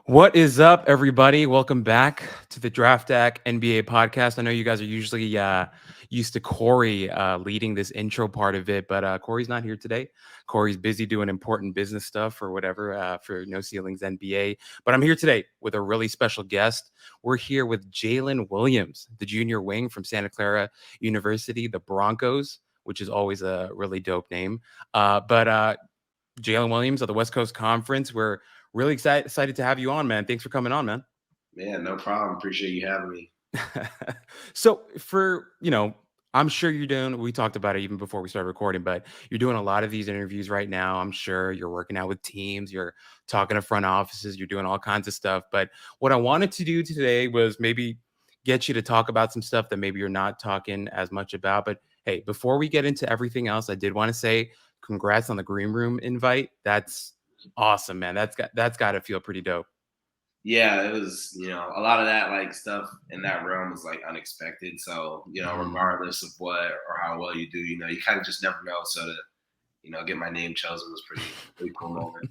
What is up, everybody? Welcome back to the Draftdaq NBA podcast. I know you guys are usually used to Corey leading this intro part of it, but Corey's not here today. Corey's busy doing important business stuff or whatever for No Ceilings NBA. But I'm here today with a really special guest. We're here with Jalen Williams, the junior wing from Santa Clara University, the Broncos, which is always a really dope name. But Jalen Williams of the West Coast Conference. We're really excited to have you on, man. Thanks for coming on, man. Man, no problem. Appreciate you having me. So I'm sure you're doing, we talked about it even before we started recording, but you're doing a lot of these interviews right now. I'm sure you're working out with teams, you're talking to front offices, you're doing all kinds of stuff. But what I wanted to do today was maybe get you to talk about some stuff that maybe you're not talking as much about. But hey, before we get into everything else, I did want to say congrats on the green room invite. That's awesome, man. That's got to feel pretty dope. Yeah, it was, a lot of that like stuff in that realm was like unexpected. So, Mhm. regardless of what or how well you do, you kind of just never know. So to, get my name chosen was pretty cool moment.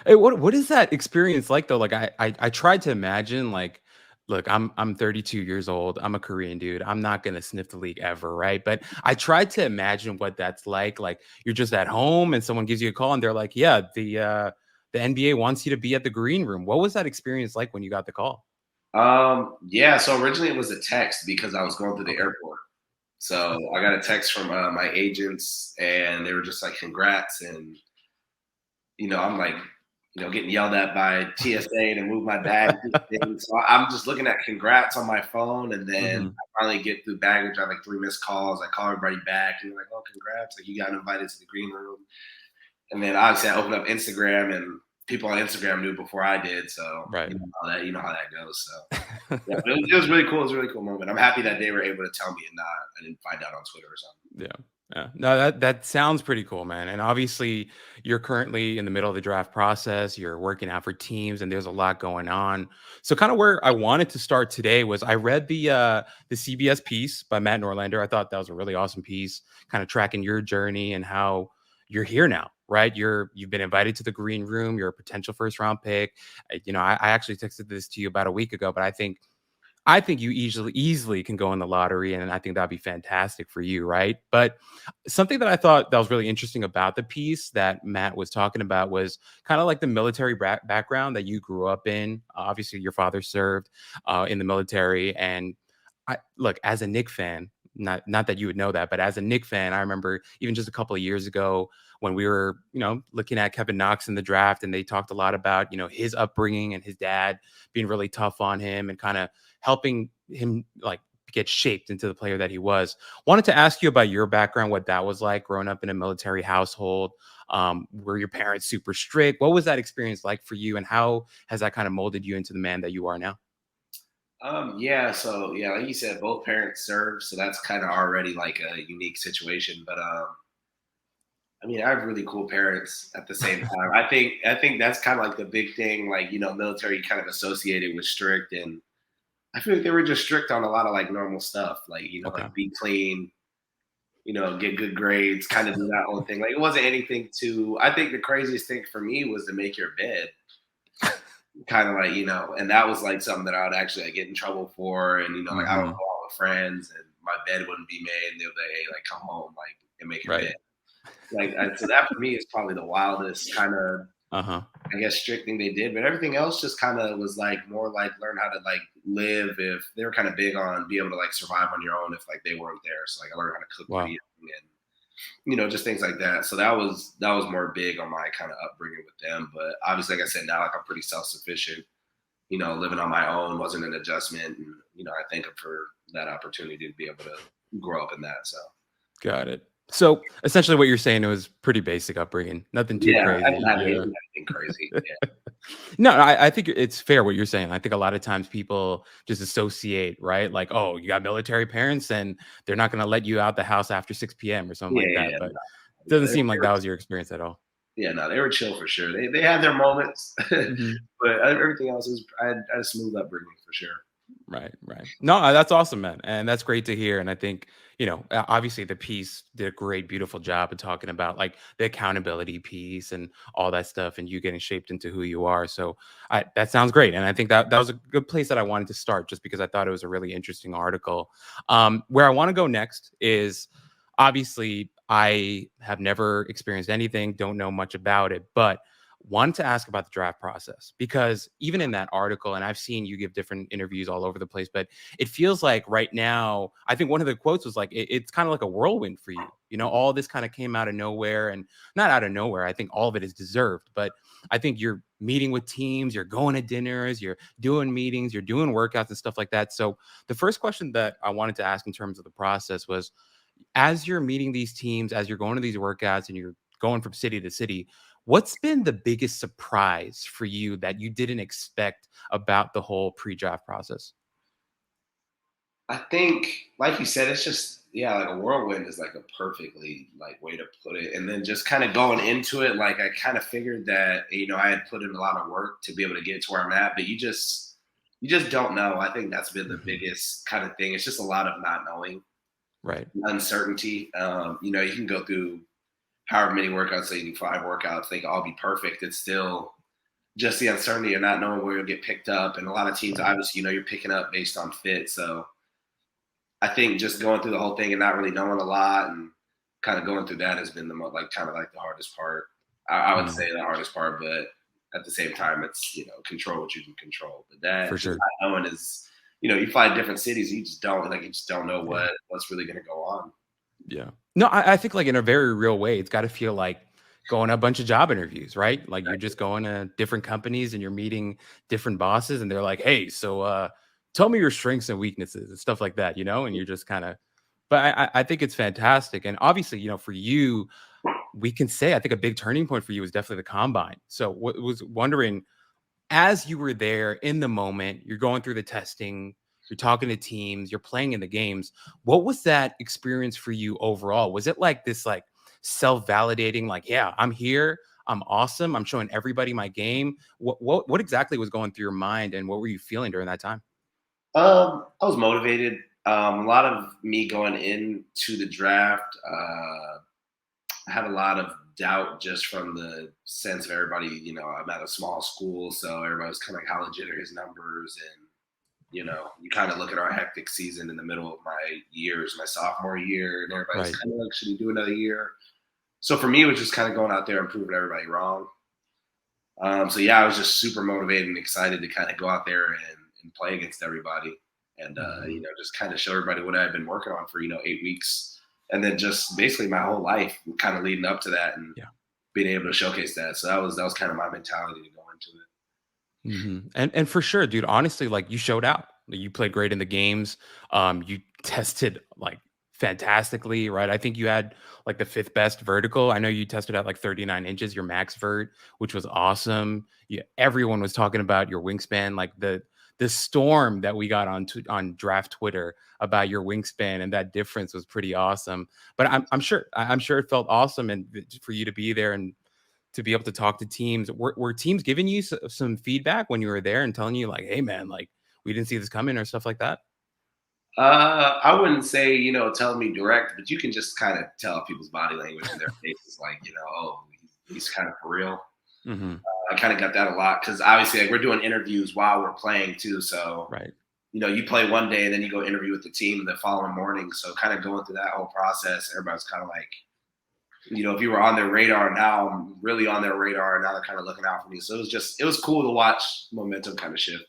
Hey, what is that experience like though? Like I tried to imagine like, look, I'm 32 years old. I'm a Korean dude. I'm not gonna sniff the league ever, right? But I tried to imagine what that's like. Like you're just at home and someone gives you a call and they're like, yeah, the NBA wants you to be at the green room. What was that experience like when you got the call? Yeah, so originally it was a text because I was going through the Okay. airport. So I got a text from my agents and they were just like, congrats. And I'm like, getting yelled at by TSA to move my bag. So I'm just looking at congrats on my phone, and then Hmm. I finally get through baggage. I have like 3 missed calls. I call everybody back, and they're like, "Oh, congrats! Like you got invited to the green room." And then obviously I opened up Instagram, and people on Instagram knew before I did. So Right. you know how that goes. So yeah, but it was really cool. It was a really cool moment. I'm happy that they were able to tell me and not I didn't find out on Twitter or something. Yeah. Yeah. No, that sounds pretty cool, man. And obviously, you're currently in the middle of the draft process. You're working out for teams, and there's a lot going on. So, kind of where I wanted to start today was I read the CBS piece by Matt Norlander. I thought that was a really awesome piece, kind of tracking your journey and how you're here now, right? You've been invited to the green room. You're a potential first round pick. I actually texted this to you about a week ago, but I think you easily can go in the lottery, and I think that'd be fantastic for you, right? But something that I thought that was really interesting about the piece that Matt was talking about was kind of like the military background that you grew up in. Obviously, your father served in the military, and I look as a Nick fan. Not that you would know that, but as a Nick fan, I remember even just a couple of years ago when we were, looking at Kevin Knox in the draft, and they talked a lot about, his upbringing and his dad being really tough on him and kind of helping him like get shaped into the player that he was. Wanted to ask you about your background, what that was like growing up in a military household. Were your parents super strict? What was that experience like for you, and how has that kind of molded you into the man that you are now? Yeah, so yeah, like you said, both parents served, so that's kind of already like a unique situation. But I mean, I have really cool parents at the same time. I think that's kind of like the big thing, like military kind of associated with strict, and I feel like they were just strict on a lot of like normal stuff, like Okay. like be clean, get good grades, kind of do that whole thing. Like it wasn't anything too. I think the craziest thing for me was to make your bed, kind of like and that was like something that I would actually like get in trouble for, and like I would go Hmm. out with friends, and my bed wouldn't be made, and they would be like, hey, like come home, like and make your Right. bed. So that for me is probably the wildest kind of, Uh-huh. I guess, strict thing they did. But everything else just kind of was like more like learn how to like live. If they were kind of big on be able to like survive on your own if like they weren't there. So like I learned how to cook pretty Wow. young, and just things like that. So that was more big on my kind of upbringing with them. But obviously, like I said, now like I'm pretty self sufficient. Living on my own wasn't an adjustment, and I thank them for that opportunity to be able to grow up in that. So Got it. So essentially what you're saying, it was pretty basic upbringing, nothing too yeah, I crazy. didn't have Yeah. anything crazy. Yeah. No, I think it's fair what you're saying. I think a lot of times people just associate, right? Like, oh, you got military parents and they're not going to let you out the house after 6 p.m. or something Yeah, like yeah, that. yeah. But No, it yeah, doesn't seem they like were, that was your experience at all. yeah, no, they were chill for sure. They had their moments, Hmm. but everything else is I had a smooth upbringing for sure. Right, right. No, that's awesome, man, and that's great to hear. And I think obviously the piece did a great, beautiful job of talking about like the accountability piece and all that stuff, and you getting shaped into who you are. So that sounds great, and I think that was a good place that I wanted to start, just because I thought it was a really interesting article. Where I want to go next is obviously I have never experienced anything, don't know much about it, but wanted to ask about the draft process, because even in that article, and I've seen you give different interviews all over the place, but it feels like right now, I think one of the quotes was like, it's kind of like a whirlwind for you. All this kind of came out of nowhere, and not out of nowhere. I think all of it is deserved, but I think you're meeting with teams, you're going to dinners, you're doing meetings, you're doing workouts and stuff like that. So the first question that I wanted to ask in terms of the process was, as you're meeting these teams, as you're going to these workouts and you're going from city to city, what's been the biggest surprise for you that you didn't expect about the whole pre-draft process? I think, like you said, it's just yeah, like a whirlwind is like a perfectly like way to put it. And then just kind of going into it, like I kind of figured that I had put in a lot of work to be able to get to where I'm at, but you just don't know. I think that's been the Mhm. biggest kind of thing. It's just a lot of not knowing, Right. uncertainty. You can go through however many workouts, say you do 5 workouts, they can all be perfect. It's still just the uncertainty of not knowing where you'll get picked up. And a lot of teams, Right. obviously, you're picking up based on fit. So I think just going through the whole thing and not really knowing a lot and kind of going through that has been the most like kind of like the hardest part. I would Mm, say the hardest part, but at the same time, it's control what you can control. But for that just sure. not knowing is you fly to different cities, you just don't know Yeah. what's really going to go on. Yeah. No, I think like in a very real way, it's got to feel like going to a bunch of job interviews, right? Like you're just going to different companies and you're meeting different bosses, and they're like, "Hey, so tell me your strengths and weaknesses," and stuff like that, and you're just kind of. But I think it's fantastic, and obviously, for you, we can say I think a big turning point for you was definitely the combine. So, was wondering, as you were there in the moment, you're going through the testing, you're talking to teams, you're playing in the games. What was that experience for you overall? Was it like this, like self-validating, like, yeah, I'm here, I'm awesome, I'm showing everybody my game? What exactly was going through your mind, and what were you feeling during that time? I was motivated. A lot of me going into the draft. I had a lot of doubt just from the sense of everybody. I'm at a small school, so everybody was kind of like, "How legit are his numbers?" And you kind of look at our hectic season in the middle of my years, my sophomore year, and everybody's Right. kind of like, "Should he do another year?" So for me, it was just kind of going out there and proving everybody wrong. So yeah, I was just super motivated and excited to kind of go out there and play against everybody, and Mhm. just kind of show everybody what I've been working on for 8 weeks, and then just basically my whole life, kind of leading up to that, and Yeah. being able to showcase that. So that was kind of my mentality to go into it. And for sure, dude, honestly, like you showed out. Like, you played great in the games. You tested like fantastically, right? I think you had like the fifth best vertical. I know you tested at like 39 inches, your max vert, which was awesome. Yeah, everyone was talking about your wingspan, like the storm that we got on draft Twitter about your wingspan, and that difference was pretty awesome. But I'm sure it felt awesome, and for you to be there and to be able to talk to teams. Were teams giving you some feedback when you were there and telling you like, "Hey, man, like we didn't see this coming," or stuff like that? I wouldn't say telling me direct, but you can just kind of tell people's body language and their faces, like oh, he's kind of for real. Hmm. I kind of got that a lot because obviously like, we're doing interviews while we're playing too. So Right. you play one day and then you go interview with the team the following morning. So kind of going through that whole process, everybody's kind of like, if you were on their radar, now I'm really on their radar, and now they're kind of looking out for me. So it was cool to watch momentum kind of shift.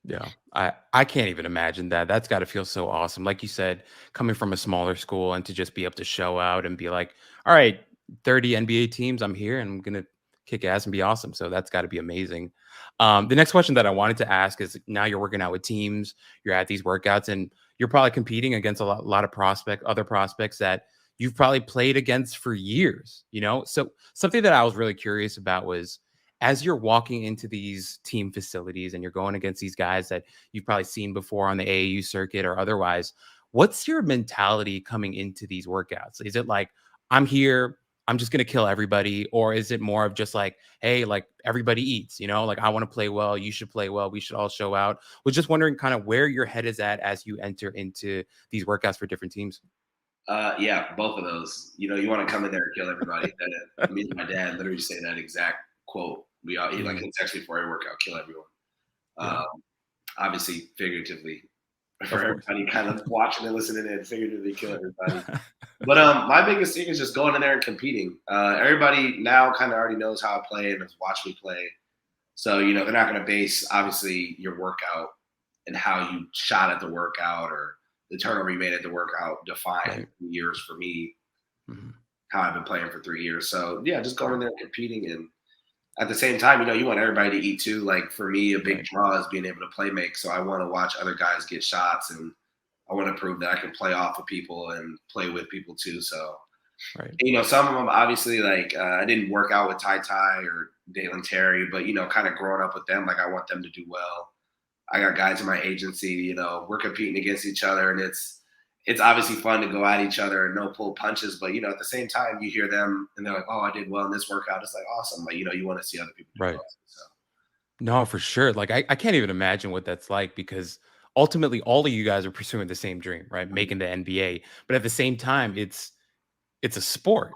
Yeah. I can't even imagine that. That's got to feel so awesome. Like you said, coming from a smaller school and to just be able to show out and be like, "All right, 30 NBA teams, I'm here and I'm going to kick ass and be awesome." So that's got to be amazing. The next question that I wanted to ask is, now you're working out with teams, you're at these workouts, and you're probably competing against a lot of other prospects that you've probably played against for years. So something that I was really curious about was, as you're walking into these team facilities and you're going against these guys that you've probably seen before on the AAU circuit or otherwise, what's your mentality coming into these workouts? Is it like, I'm here, I'm just gonna kill everybody, or is it more of just like, hey, like everybody eats, like I want to play well, you should play well, we should all show out. Was just wondering kind of where your head is at as you enter into these workouts for different teams. Yeah, both of those. You want to come in there and kill everybody. Me and my dad literally say that exact quote. He like Mhm. can text me before I work out, kill everyone. Yeah, Um, Obviously, figuratively, for of course. everybody kind of watching and listening and figuratively kill everybody. But my biggest thing is just going in there and competing. Everybody now kind of already knows how I play and has watched me play. So, they're not going to base obviously your workout and how you shot at the workout or the turnover you made at the workout define Right. years for me, Mhm. how I've been playing for 3 years. So yeah, just going Right. in there and competing. And at the same time, you want everybody to eat too. Like for me, a big Right. draw is being able to play make. So I want to watch other guys get shots and I want to prove that I can play off of people and play with people too. So, Right. some of them obviously like I didn't work out with Ty Ty or Dalen Terry, but kind of growing up with them, like I want them to do well. I got guys in my agency, we're competing against each other, and it's obviously fun to go at each other and no pull punches, but at the same time you hear them and they're like, oh, I did well in this workout. It's like awesome. Like, you want to see other people do Right. well. So No, for sure. Like I can't even imagine what that's like because ultimately all of you guys are pursuing the same dream, right? Making the NBA. But at the same time, it's a sport,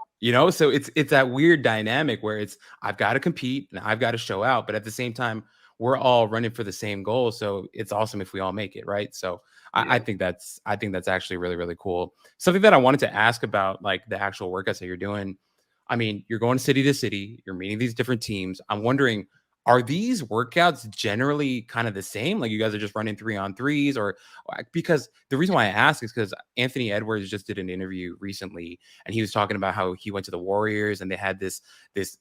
So it's that weird dynamic where it's I've got to compete and I've got to show out, but at the same time, we're all running for the same goal. So it's awesome if we all make it, right? So I yeah. think that's actually really, really cool. Something that I wanted to ask about like the actual workouts that you're doing. I mean, you're going city to city, you're meeting these different teams. I'm wondering, are these workouts generally kind of the same? Like you guys are just running 3-on-3s because the reason why I ask is because Anthony Edwards just did an interview recently and he was talking about how he went to the Warriors and they had this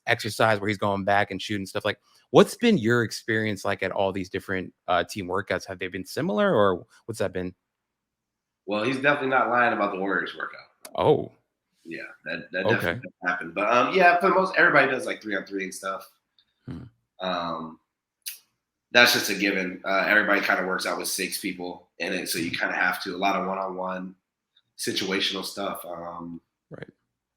exercise where he's going back and shooting stuff. Like, what's been your experience like at all these different team workouts? Have they been similar, or what's that been? Well, he's definitely not lying about the Warriors workout. Oh, Yeah, that okay. definitely does happen. But yeah, for the most everybody does like 3-on-3 and stuff. Hmm. Um, that's just a given. Everybody kind of works out with 6 people in it, so you kind of have to a lot of one-on-one situational stuff. Right.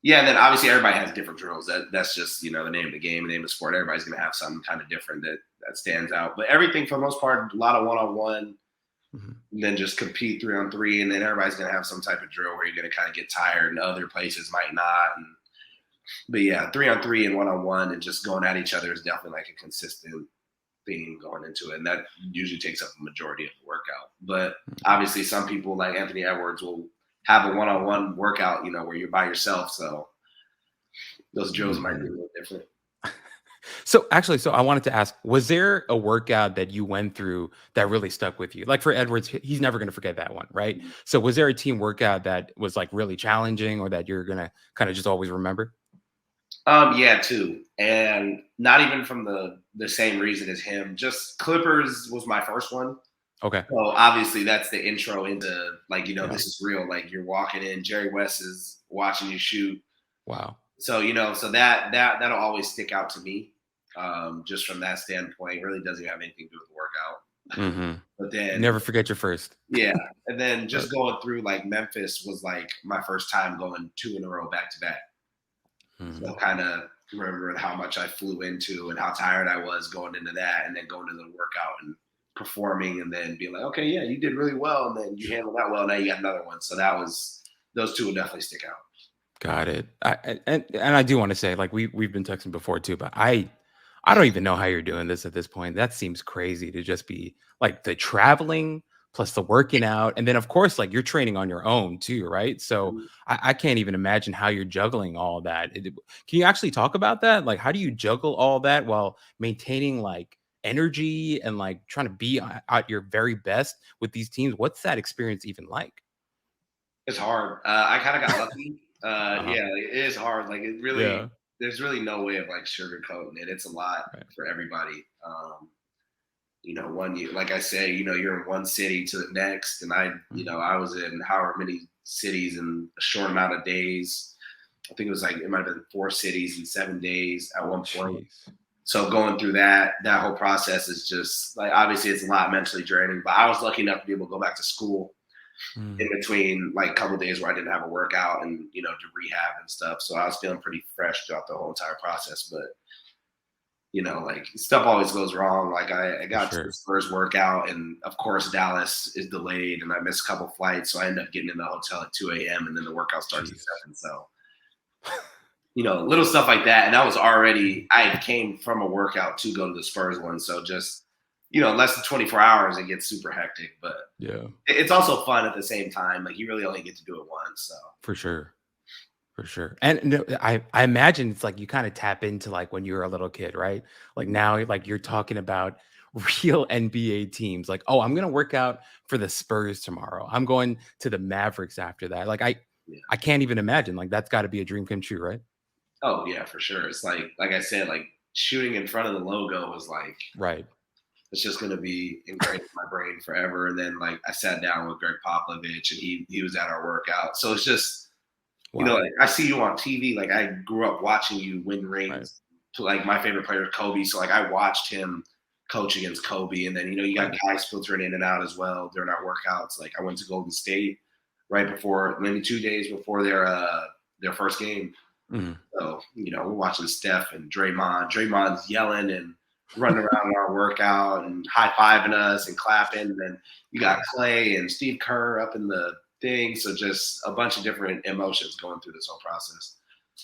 Yeah, and then obviously everybody has different drills. That's just the name of the game, the name of the sport. Everybody's going to have something kind of different that stands out. But everything for the most part, a lot of one-on-one, Mhm. and then just compete 3-on-3, and then everybody's going to have some type of drill where you're going to kind of get tired, and other places might not. But yeah, 3-on-3 and one-on-one, and just going at each other is definitely like a consistent theme going into it, and that usually takes up the majority of the workout. But obviously, some people like Anthony Edwards will have a one-on-one workout, where you're by yourself. So those drills might be a Mhm. little different. So I wanted to ask, was there a workout that you went through that really stuck with you? Like for Edwards, he's never going to forget that one, right? So was there a team workout that was like really challenging or that you're going to kind of just always remember? Yeah, too, and not even from the same reason as him. Just Clippers was my first one. Okay. So obviously that's the intro into like Yeah. this is real. Like you're walking in, Jerry West is watching you shoot. Wow. So so that'll always stick out to me. Just from that standpoint, it really doesn't have anything to do with the workout. Hmm. But then Never forget your first. yeah, and then Right. just going through like Memphis was like my first time going 2 in a row back to back. So Mhm. kind of remember how much I flew into and how tired I was going into that, and then going to the workout and performing, and then being like, okay, yeah, you did really well, and then you handled that well. Now you got another one. So those two will definitely stick out. Got it. And I do want to say, like we've been texting before too, but I don't even know how you're doing this at this point. That seems crazy to just be like the traveling plus the working out, and then of course like you're training on your own too, right? So I can't even imagine how you're juggling all that. Can you actually talk about that? Like, how do you juggle all that while maintaining like energy and like trying to be at your very best with these teams? What's that experience even like? It's hard. I kind of got lucky. Uh-huh. Yeah, it is hard. Like it really, Yeah. there's really no way of like sugarcoating it. It's a lot Right. for everybody. One year, like I say, you're in one city to the next, and Mhm. I was in however many cities in a short amount of days. I think it was like it might have been 4 cities in 7 days at one point. Jeez. So going through that whole process is just like obviously it's a lot mentally draining. But I was lucky enough to be able to go back to school in Mm, between like a couple of days where I didn't have a workout and do rehab and stuff. So I was feeling pretty fresh throughout the whole entire process. But like stuff always goes wrong. Like I for got to sure. this first workout, and of course Dallas is delayed, and I missed a couple flights, so I ended up getting in the hotel at 2 a.m. and then the workout starts at Jeez. 7. So little stuff like that. And that was already I came from a workout to go to the Spurs one, so just less than 24 hours, it gets super hectic, but Yeah, it's also fun at the same time. Like you really only get to do it once, so. for sure. For sure. And no, I imagine it's like you kind of tap into like when you were a little kid, right? Like Mhm. now, like you're talking about real NBA teams. Like, oh, I'm gonna work out for the Spurs tomorrow. I'm going to the Mavericks after that. Like Yeah. I can't even imagine. Like that's got to be a dream come true, right? Oh yeah, for sure. It's like I said, like shooting in front of the logo was like Right. it's just gonna be ingrained in my brain forever. And then like I sat down with Greg Popovich and he was at our workout. So it's just Wow. like I see you on TV. Like I grew up watching you win Right. rings. To like my favorite player is Kobe. So like I watched him coach against Kobe. And then you got Right. guys filtering in and out as well during our workouts. Like I went to Golden State right before, maybe 2 days before their first game. Mhm. So, we're watching Steph and Draymond. Draymond's yelling and running around in our workout and high fiving us and clapping. And then you got Clay and Steve Kerr up in the thing. So just a bunch of different emotions going through this whole process.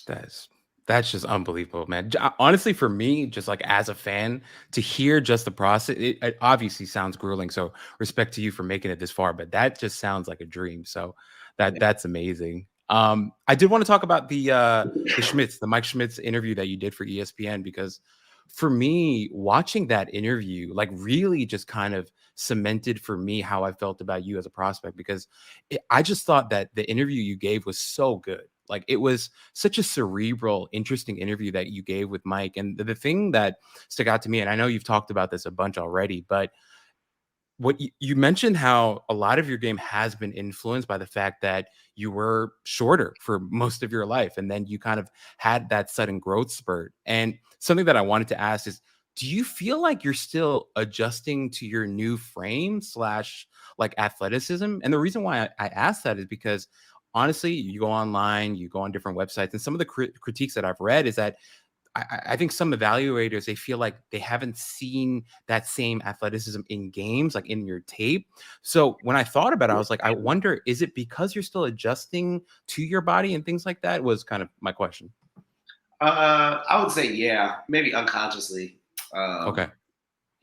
That's that's just unbelievable, man. Honestly, for me, just like as a fan, to hear just the process, it obviously sounds grueling. So respect to you for making it this far, but that just sounds like a dream. So Yeah. that's amazing. I did want to talk about the Schmitz, the Mike Schmitz interview that you did for ESPN, because for me, watching that interview, like really just kind of cemented for me how I felt about you as a prospect, because I just thought that the interview you gave was so good. Like it was such a cerebral, interesting interview that you gave with Mike. And the thing that stuck out to me, and I know you've talked about this a bunch already, but what you mentioned how a lot of your game has been influenced by the fact that you were shorter for most of your life. And then you kind of had that sudden growth spurt. And something that I wanted to ask is, do you feel like you're still adjusting to your new frame slash like athleticism? And the reason why I ask that is because honestly, you go online, you go on different websites, and some of the critiques that I've read is that I think some evaluators, they feel like they haven't seen that same athleticism in games, like in your tape. So when I thought about it, I was like, I wonder, is it because you're still adjusting to your body and things like that? Was kind of my question. I would say, yeah, maybe unconsciously. Okay.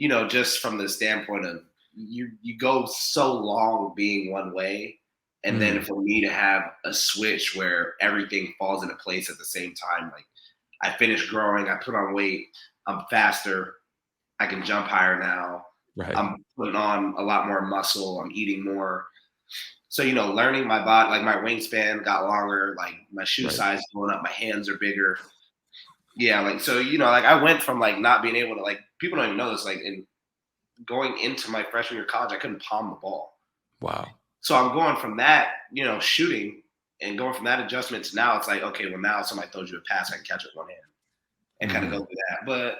Um, just from the standpoint of you go so long being one way, and then Mm, for me to have a switch where everything falls into place at the same time, like I finish growing, I put on weight, I'm faster, I can jump higher now, right. I'm putting on a lot more muscle, I'm eating more. So, learning my body, like my wingspan got longer, like my shoe Right. size is going up, my hands are bigger. Yeah, like so, like I went from like not being able to like people don't even know this, like in going into my freshman year of college, I couldn't palm the ball. Wow. So I'm going from that, shooting and going from that adjustment to now it's like, okay, well now somebody throws you a pass, I can catch it with one hand and kind of go Hmm. through that. But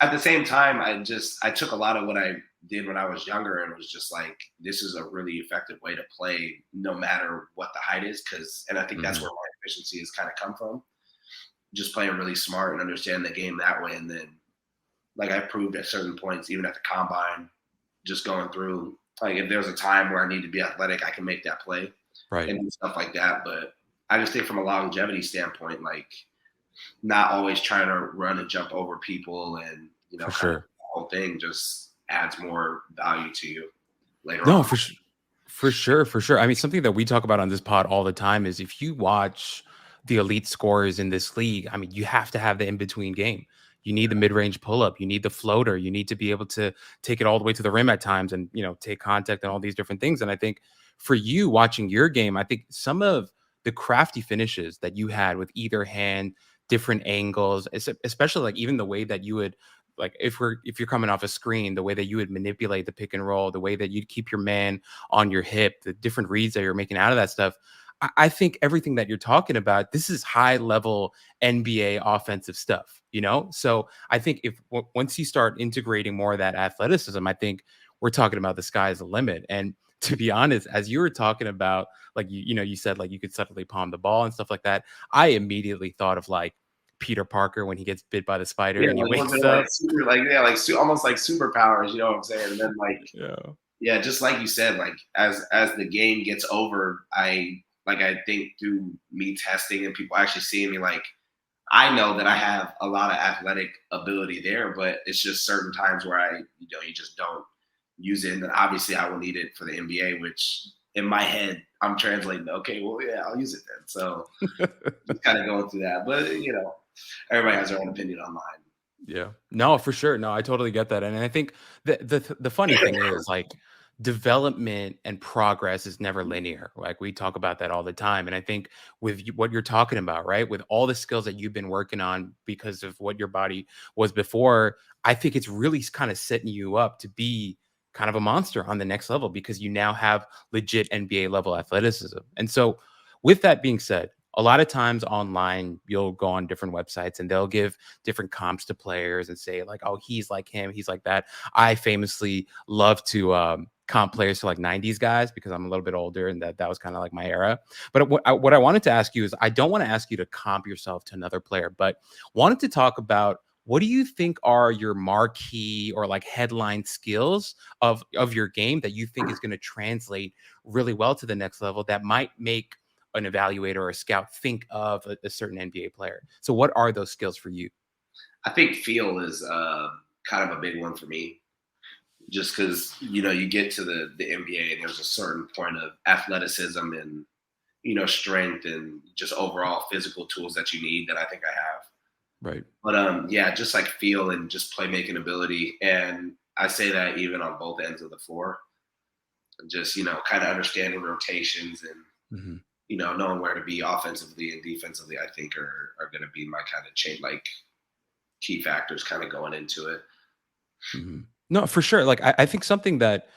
at the same time, I took a lot of what I did when I was younger and was just like, this is a really effective way to play no matter what the height is. And I think that's Hmm. where my efficiency has kind of come from. Just playing really smart and understand the game that way. And then like I proved at certain points, even at the combine, just going through, like if there's a time where I need to be athletic, I can make that play Right. and do stuff like that. But I just think from a longevity standpoint, like not always trying to run and jump over people and, For kind of sure. the whole thing just adds more value to you later No, on. for sure. For sure, for sure. I mean, something that we talk about on this pod all the time is if you watch the elite scorers in this league, I mean, you have to have the in-between game. You need the mid-range pull-up, you need the floater, you need to be able to take it all the way to the rim at times and, take contact and all these different things. And I think for you watching your game, I think some of the crafty finishes that you had with either hand, different angles, especially like even the way that you would like if you're coming off a screen, the way that you would manipulate the pick and roll, the way that you'd keep your man on your hip, the different reads that you're making out of that stuff. I think everything that you're talking about, this is high level NBA offensive stuff, So I think if once you start integrating more of that athleticism, I think we're talking about the sky's the limit. And to be honest, as you were talking about, like, you said, like, you could suddenly palm the ball and stuff like that. I immediately thought of, like, Peter Parker when he gets bit by the spider Yeah, and he like was wakes it like up. super like yeah, like almost like superpowers, you know what I'm saying? And then like Yeah. yeah, just like you said, like as the game gets over, I think through me testing and people actually seeing me, like I know that I have a lot of athletic ability there, but it's just certain times where you just don't use it. And then obviously I will need it for the NBA, which in my head I'm translating. Okay, well, yeah, I'll use it then. So just kind of going through that, but everybody has their own opinion online. Yeah. No, for sure. No, I totally get that. And I think the funny thing is, like, development and progress is never linear. Like, we talk about that all the time. And I think with what you're talking about, right? With all the skills that you've been working on because of what your body was before, I think it's really kind of setting you up to be kind of a monster on the next level because you now have legit NBA level athleticism. And so, with that being said, a lot of times online, you'll go on different websites and they'll give different comps to players and say, like, oh, he's like him, he's like that. I famously love to comp players to like 90s guys because I'm a little bit older and that was kind of like my era. But what I wanted to ask you is, I don't want to ask you to comp yourself to another player, but wanted to talk about, what do you think are your marquee or like headline skills of your game that you think is going to translate really well to the next level that might make an evaluator or a scout think of a certain NBA player? So what are those skills for you? I think feel is kind of a big one for me, just because you get to the NBA and there's a certain point of athleticism and strength and just overall physical tools that you need that I think I have. Right. But yeah, just like feel and just playmaking ability, and I say that even on both ends of the floor, just kind of understanding rotations and Mhm. knowing where to be offensively and defensively. I think are going to be my kind of chain like key factors kind of going into it. Mhm. No, for sure. Like, I think something that,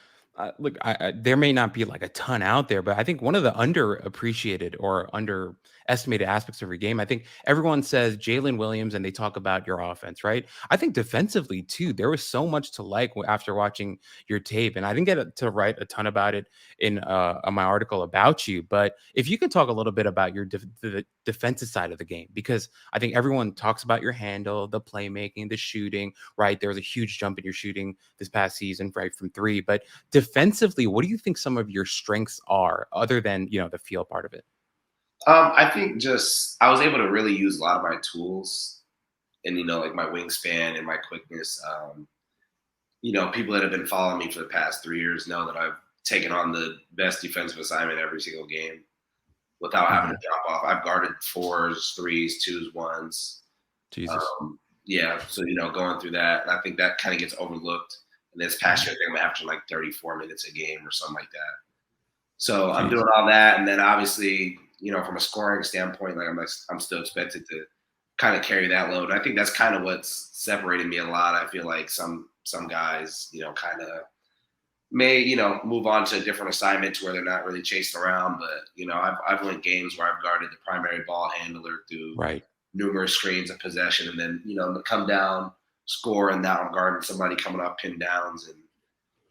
look, there may not be like a ton out there, but I think one of the underappreciated or underestimated aspects of your game, I think everyone says Jalen Williams and they talk about your offense, right? I think defensively too, there was so much to like after watching your tape. And I didn't to write a ton about it in my article about you. But if you could talk a little bit about your the defensive side of the game, because I think everyone talks about your handle, the playmaking, the shooting, right? There was a huge jump in your shooting this past season, right, from three. But defensively, what do you think some of your strengths are, other than the feel part of it? I think just I was able to really use a lot of my tools and like my wingspan and my quickness. People that have been following me for the past 3 years know that I've taken on the best defensive assignment every single game without having to Mhm. drop off. I've guarded fours, threes, twos, ones. Jesus. Yeah, so going through that, and I think that kind of gets overlooked. And this past Mhm. year, I think I'm averaging like 34 minutes a game or something like that. So I'm Jeez. doing all that, and then obviously, from a scoring standpoint, I'm still expected to kind of carry that load. And I think that's kind of what's separated me a lot. I feel like some guys, kind of may move on to different assignments where they're not really chasing around. But I've went games where I've guarded the primary ball handler through Right. numerous screens of possession, and then come down, score, and now I'm guarding somebody coming off pin downs and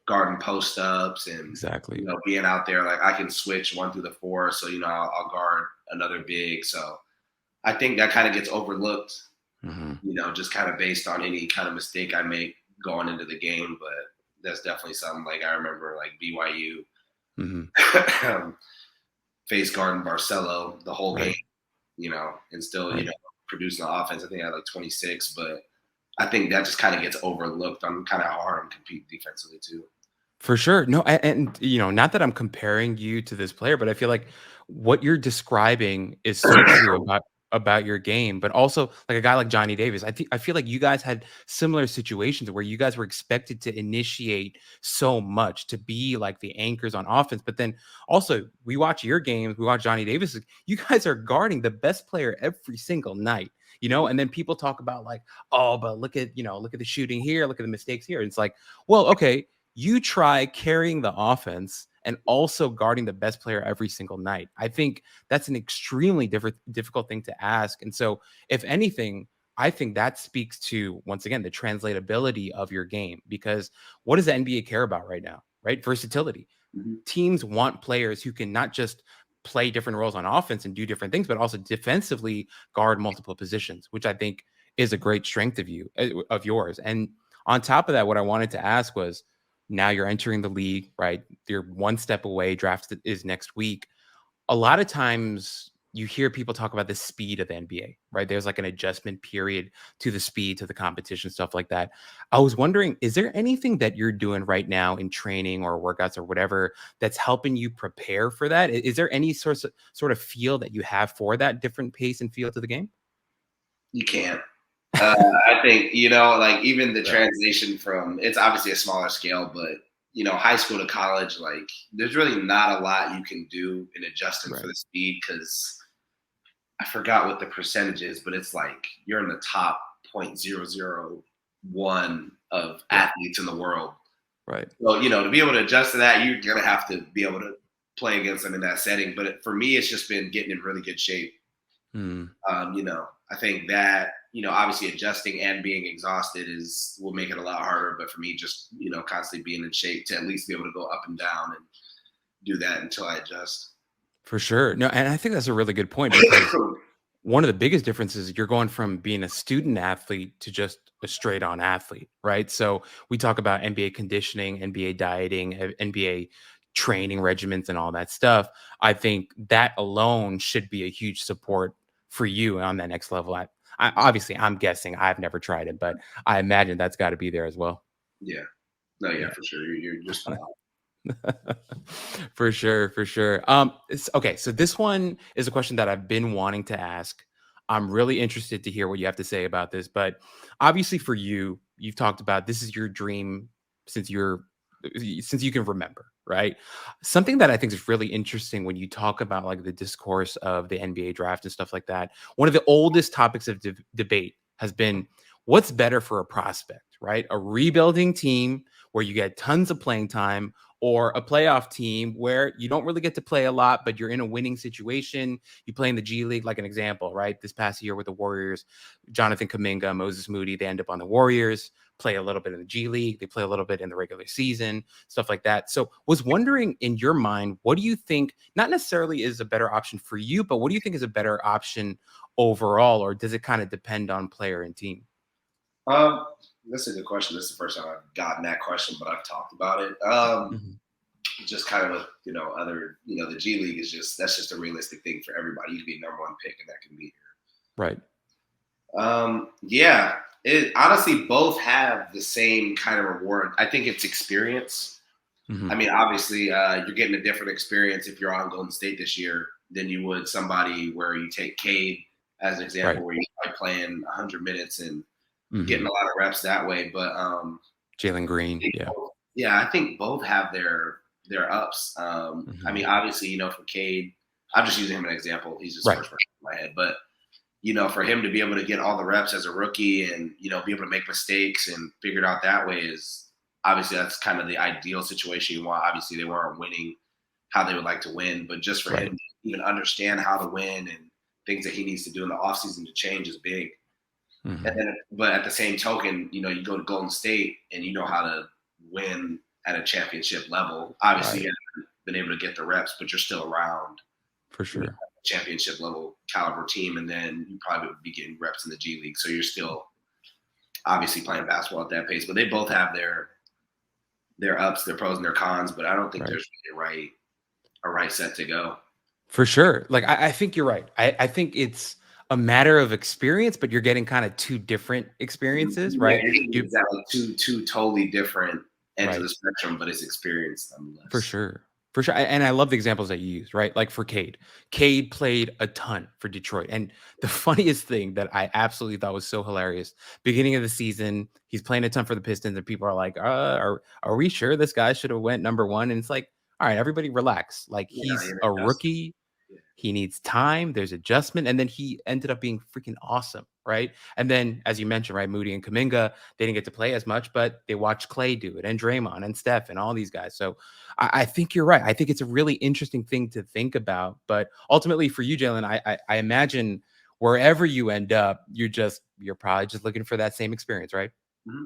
guarding post ups, and Exactly. being out there like I can switch one through the four, so I'll guard another big. So I think that kind of gets overlooked, Mhm. just kind of based on any kind of mistake I make going into the game, but that's definitely something like I remember like BYU Mhm. face guarding Barcelo the whole game, Right. and still, Right. producing the offense. I think I had like 26, but I think that just kind of gets overlooked. I'm kind of hard on compete defensively too. For sure. No, and not that I'm comparing you to this player, but I feel like what you're describing is so true about your game, but also like a guy like Johnny Davis. I feel like you guys had similar situations where you guys were expected to initiate so much, to be like the anchors on offense. But then also we watch your games, we watch Johnny Davis. You guys are guarding the best player every single night. And then people talk about like, oh, but look at the shooting here, look at the mistakes here. And it's like, well, okay, you try carrying the offense and also guarding the best player every single night. I think that's an extremely difficult thing to ask. And so, if anything, I think that speaks to, once again, the translatability of your game, because what does the NBA care about right now? right? Versatility. Mhm. Teams want players who can not just play different roles on offense and do different things, but also defensively guard multiple positions, which I think is a great strength of yours. And on top of that, what I wanted to ask was, now you're entering the league, right? You're one step away. Draft is next week. A lot of times you hear people talk about the speed of the NBA, right? There's like an adjustment period to the speed, to the competition, stuff like that. I was wondering, is there anything that you're doing right now in training or workouts or whatever that's helping you prepare for that? Is there any sort of feel that you have for that different pace and feel to the game? You can't. I think, like even the Right. transition from it's obviously a smaller scale, but high school to college, like there's really not a lot you can do in adjusting for Right. the speed because I forgot what the percentage is, but it's like you're in the top 0.001 of Yeah. athletes in the world. Right. So, to be able to adjust to that, you're gonna have to be able to play against them in that setting. But for me, it's just been getting in really good shape. Hmm. I think that, obviously adjusting and being exhausted will make it a lot harder. But for me, just, constantly being in shape to at least be able to go up and down and do that until I adjust. For sure. No, and I think that's a really good point because one of the biggest differences, you're going from being a student athlete to just a straight on athlete, right? So we talk about NBA conditioning, NBA dieting, NBA training regimens, and all that stuff. I think that alone should be a huge support for you on that next level. Obviously, I'm guessing, I've never tried it, but I imagine that's got to be there as well. Yeah. No, yeah, Yeah. for sure. You're just spot on. For sure, for sure. Okay, so this one is a question that I've been wanting to ask. I'm really interested to hear what you have to say about this, but obviously for you, you've talked about this is your dream since since you can remember, right? Something that I think is really interesting when you talk about like the discourse of the NBA draft and stuff like that. One of the oldest topics of debate has been what's better for a prospect, right? A rebuilding team where you get tons of playing time or a playoff team where you don't really get to play a lot, but you're in a winning situation. You play in the G League, like an example, right? This past year with the Warriors, Jonathan Kaminga, Moses Moody, they end up on the Warriors, play a little bit in the G League, they play a little bit in the regular season, stuff like that. So was wondering in your mind, what do you think not necessarily is a better option for you, but what do you think is a better option overall? Or does it kind of depend on player and team? Um, that's a good question. This is the first time I've gotten that question, but I've talked about it. Mhm. Just kind of with, the G League that's just a realistic thing for everybody. You can be number one pick and that can be Right. here. Yeah. It honestly both have the same kind of reward. I think it's experience. I Hmm. mean, obviously, you're getting a different experience if you're on Golden State this year than you would somebody where you take Cade as an Right. example, where you're playing 100 minutes and getting Hmm. a lot of reps that way. But Jalen Green. Yeah. yeah, I think both have their ups. I Hmm. mean, obviously, for Cade, I'm just using him as an example. He's just Right. first person in my head, but for him to be able to get all the reps as a rookie and be able to make mistakes and figure it out that way is obviously that's kind of the ideal situation you want. Obviously, they weren't winning how they would like to win, but just for him Right. to even understand how to win and things that he needs to do in the offseason to change is big. And Mhm. then, but at the same token, you go to Golden State and you know how to win at a championship level. Obviously, Right. you haven't been able to get the reps, but you're still around, For you know, sure. championship level caliber team, and then you probably would be getting reps in the G League. So you're still obviously playing basketball at that pace. But they both have their ups, their pros, and their cons. But I don't think Right. there's really a right set to go. For sure. Like I think you're right. I think it's a matter of experience, but you're getting kind of two different experiences, Yeah, right? you're getting You exactly two totally different ends of right. the spectrum, but it's experience For nonetheless. sure. For sure. And I love the examples that you use, right? Like for Cade. Cade played a ton for Detroit. And the funniest thing that I absolutely thought was so hilarious, beginning of the season, he's playing a ton for the Pistons, and people are like, are we sure this guy should have went number one? And it's like, all right, everybody relax. Like Yeah, he's you're a just rookie. yeah. He needs time. There's adjustment. And then he ended up being freaking awesome. Right. And then, as you mentioned, right, Moody and Kaminga, they didn't get to play as much, but they watched Clay do it and Draymond and Steph and all these guys. So I think you're right. I think it's a really interesting thing to think about. But ultimately for you, Jalen, I imagine wherever you end up, you're probably just looking for that same experience, right?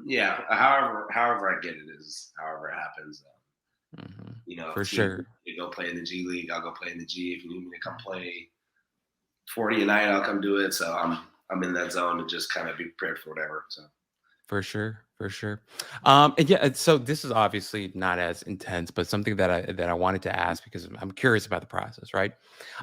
Yeah. However I get it is however it happens. You know, if For teams sure. to go play in the G League, I'll go play in the G. If you need me to come play 40 a night, I'll come do it. So I'm in that zone to just kind of be prepared for whatever. So For sure, for sure. And yeah, so this is obviously not as intense, but something that I wanted to ask because I'm curious about the process, right?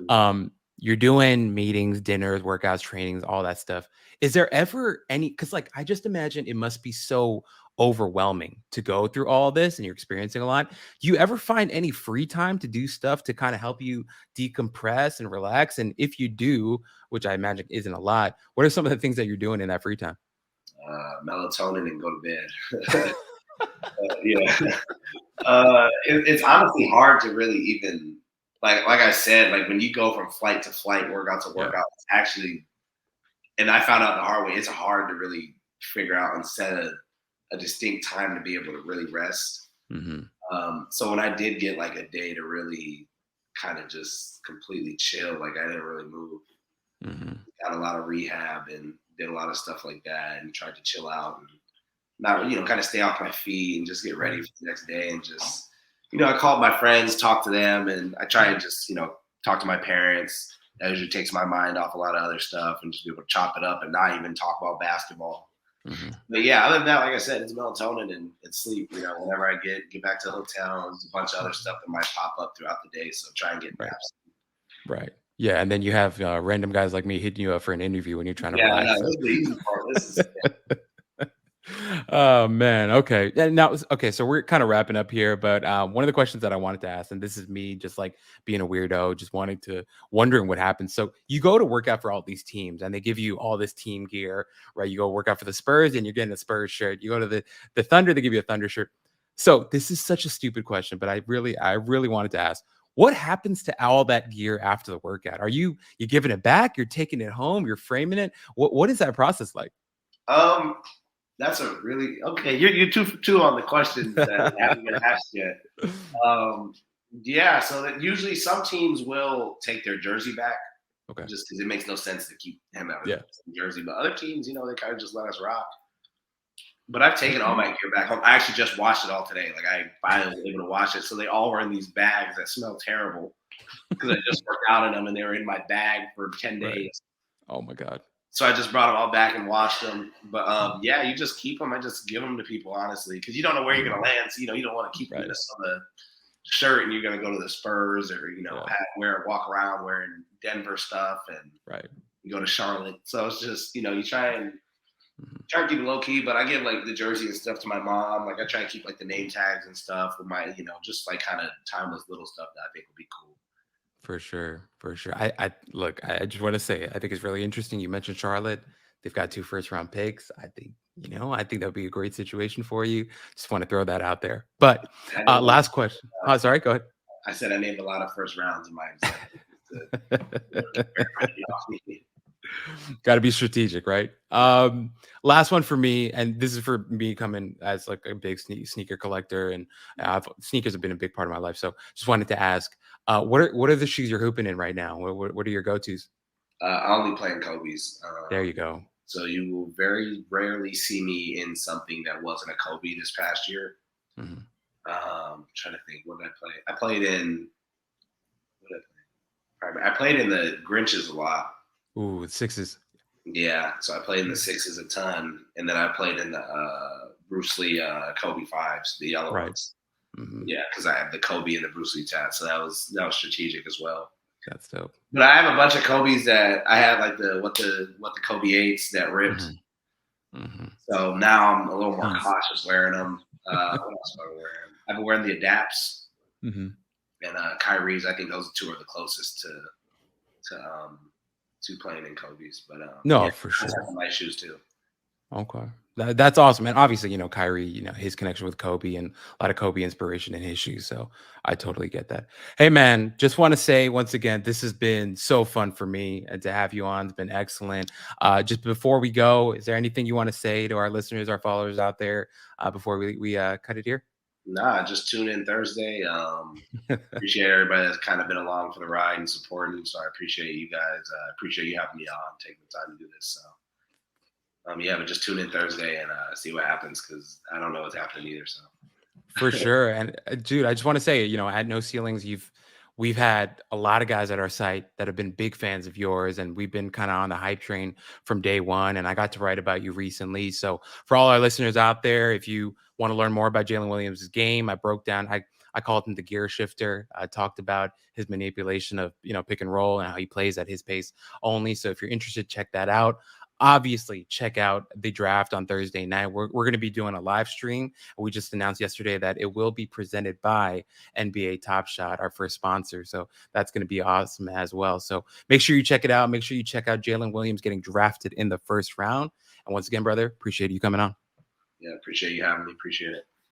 mm, You're doing meetings, dinners, workouts, trainings, all that stuff. Is there ever any? Because like I just imagine it must be so overwhelming to go through all this, and you're experiencing a lot. Do you ever find any free time to do stuff to kind of help you decompress and relax? And if you do, which I imagine isn't a lot, what are some of the things that you're doing in that free time? melatonin and go to bed. Yeah. It's honestly hard to really even like I said, like when you go from flight to flight, workout to Yeah. workout, it's actually, and I found out the hard way, it's hard to really figure out and set a distinct time to be able to really rest. Mhm, So when I did get like a day to really kind of just completely chill, like I didn't really move, mhm, got a lot of rehab and did a lot of stuff like that and tried to chill out and not, kind of stay off my feet and just get ready right, for the next day and just, I called my friends, talked to them, and I try and just, talk to my parents. That usually takes my mind off a lot of other stuff and just be able to chop it up and not even talk about basketball. mhm, But yeah, other than that, like I said, it's melatonin and sleep. Whenever I get back to the hotel, there's a bunch of other stuff that might pop up throughout the day. So try and get right, naps. right. Yeah, and then you have, random guys like me hitting you up for an interview when you're trying to Yeah, no, relax, this so is the easy part. This is Oh, man, okay. And now okay, so we're kinda wrapping up here, but, one of the questions that I wanted to ask, and this is me just, like, being a weirdo, just wondering what happens. So, you go to work out for all these teams, and they give you all this team gear, right? You go work out for the Spurs, and you're getting a Spurs shirt. You go to the Thunder, they give you a Thunder shirt. So, this is such a stupid question, but I really wanted to ask, what happens to all that gear after the workout? Are you giving it back? You're taking it home? You're framing it? What is that process like? um that's a really okay. You're two for two on the questions that haven't been asked yet. Um, yeah, so that usually some teams will take their jersey back Okay. just because it makes no sense to keep him out of Yeah. the jersey. But other teams, they kind of just let us rock. But I've taken all Okay. my gear back home. I actually just washed it all today. Like I finally was able to wash it. So they all were in these bags that smell terrible because I just worked out in them and they were in my bag for 10 Right. days. Oh my god. So I just brought them all back and washed them. But yeah, you just keep them. I just give them to people honestly because you don't know where you're Mhm. gonna land. So you don't want to keep Right. Minnesota shirt and you're gonna go to the Spurs or Yeah. walk around wearing Denver stuff and Right. you go to Charlotte. So it's just you try and Mhm. keep it low key. But I give like the jersey and stuff to my mom. Like I try and keep like the name tags and stuff with my just like kind of timeless little stuff that I think would be cool. For sure. For sure. I look, I just want to say I think it's really interesting. You mentioned Charlotte. They've got 2 first round picks. I think that would be a great situation for you. Just want to throw that out there. But I named last question. Oh, sorry, go ahead. I said I named a lot of first rounds in my example. Keep everybody off me. Got to be strategic, right? Last one for me, and this is for me coming as like a big sneaker collector, and sneakers have been a big part of my life. So just wanted to ask, what are the shoes you're hooping in right now? What are your go tos? I only play in Kobe's. There you go. So you will very rarely see me in something that wasn't a Kobe this past year. Mhm. Trying to think, what did I play? I played in what did I played in the Grinches a lot. Ooh, sixes. Yeah, so I played in the Mhm. sixes a ton, and then I played in the Bruce Lee Kobe fives, the yellow Right. ones. Hmm. Yeah, because I have the Kobe and the Bruce Lee tat, so that was strategic as well. That's dope. But I have a bunch of Kobe's that I had like the Kobe eights that ripped. Hmm. Hmm. So now I'm a little more Ease. cautious wearing them. What else have I been wearing? I've been wearing the Adapts Hmm. and Kyrie's. I think those two are the closest to playing in Kobe's. But yeah, No, for I just sure. have some nice shoes too. Okay. That's awesome. And obviously, Kyrie, his connection with Kobe and a lot of Kobe inspiration in his shoes. So I totally get that. Hey, man, just want to say once again, this has been so fun for me and to have you on. It's been excellent. Just before we go, is there anything you want to say to our listeners, our followers out there before we cut it here? Nah, just tune in Thursday. Appreciate everybody that's kind of been along for the ride and supporting. So I appreciate you guys. I appreciate you having me on, taking the time to do this. So yeah, but just tune in Thursday and see what happens because I don't know what's happening either. So For sure. And dude, I just want to say, at No Ceilings, we've had a lot of guys at our site that have been big fans of yours, and we've been kind of on the hype train from day one. And I got to write about you recently. So for all our listeners out there, if you want to learn more about Jalen Williams' game, I called him the gear shifter. I talked about his manipulation of pick and roll and how he plays at his pace only. So if you're interested, check that out. Obviously, check out the draft on Thursday night. We're going to be doing a live stream. We just announced yesterday that it will be presented by NBA Top Shot, our first sponsor. So that's going to be awesome as well. So make sure you check it out. Make sure you check out Jalen Williams getting drafted in the first round. And once again, brother, appreciate you coming on. Yeah, appreciate you having me. Appreciate it.